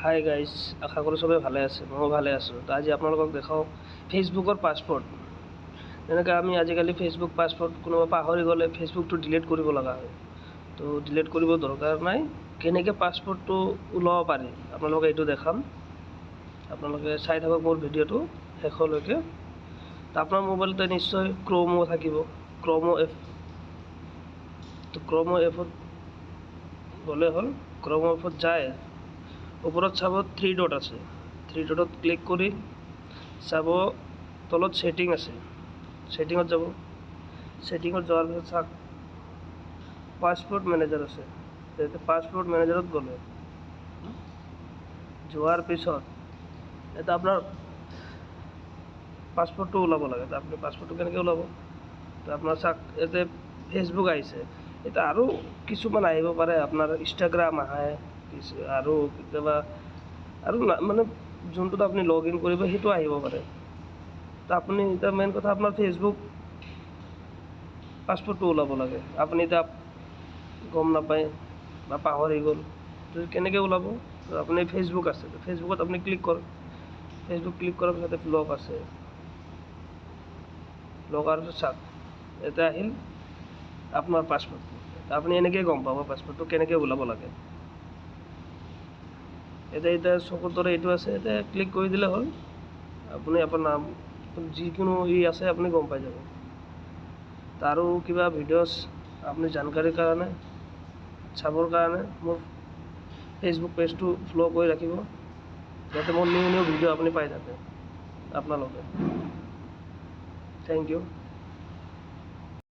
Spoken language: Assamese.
হাই গাইজ, আশা কৰোঁ চবেই ভালে আছে, ময়ো ভালে আছোঁ। তো আজি আপোনালোকক দেখাওঁ ফেচবুকৰ পাছপৰ্ট। যেনেকৈ আমি আজিকালি ফেচবুক পাছপৰ্ট কোনোবা পাহৰি গ'লে ফেচবুকটো ডিলিট কৰিব লগা হয়। তো ডিলিট কৰিব দৰকাৰ নাই। কেনেকৈ পাছপৰ্টটো ওলাব পাৰি আপোনালোকে এইটো দেখাম। আপোনালোকে চাই থাকক মোৰ ভিডিঅ'টো শেষলৈকে। তো আপোনাৰ মোবাইলতে নিশ্চয় ক্ৰমো থাকিব, ক্ৰমো এপ। তো ক্ৰমো এপত গ'লে হ'ল, ক্ৰমো এপত যায় ওপৰত চাব 3 ডট আছে, 3 ডটত ক্লিক কৰি চাব তলত ছেটিং আছে, ছেটিঙত যাব। ছেটিঙত যোৱাৰ পিছত চাওক পাছপৰ্ট মেনেজাৰ আছে। পাছপৰ্ট মেনেজাৰত গ'লে যোৱাৰ পিছত এটা আপোনাৰ পাছপৰ্টটো ওলাব লাগে। তো আপুনি পাছপৰ্টটো কেনেকৈ ওলাব? তো আপোনাৰ চাওক ইয়াতে ফেচবুক আহিছে, এতিয়া আৰু কিছুমান আহিব পাৰে, আপোনাৰ ইনষ্টাগ্ৰাম আহে, আৰু কেতিয়াবা আৰু মানে যোনটোত আপুনি লগ ইন কৰিব সেইটো আহিব পাৰে। তো আপুনি এতিয়া মেইন কথা আপোনাৰ ফেচবুক পাছপৰ্টটো ওলাব লাগে। আপুনি এতিয়া গম নাপায় বা পাহৰি গ'ল, তো কেনেকৈ ওলাব? তো আপুনি ফেচবুক আছে, ফেচবুকত আপুনি ক্লিক কৰক। ফেচবুক ক্লিক কৰাৰ পিছত ব্লগ আছে, লগাৰ পিছত চাওক ইয়াতে আহিল আপোনাৰ পাছপৰ্টটো। আপুনি এনেকৈ গম পাব পাছপৰ্টটো কেনেকৈ ওলাব লাগে। এতিয়া চকুৰ দৰে এইটো আছে, এতিয়া ক্লিক কৰি দিলে হ'ল। আপুনি আপোনাৰ নাম যিকোনো আছে আপুনি গম পাই যাব। আৰু কিবা ভিডিঅ'ছ আপুনি জানকাৰীৰ কাৰণে চাবৰ কাৰণে মোৰ ফেচবুক পেজটো ফ'ল' কৰি ৰাখিব, যাতে মোৰ নিউ ভিডিঅ' আপুনি পাই থাকে আপোনালোকে। Thank U.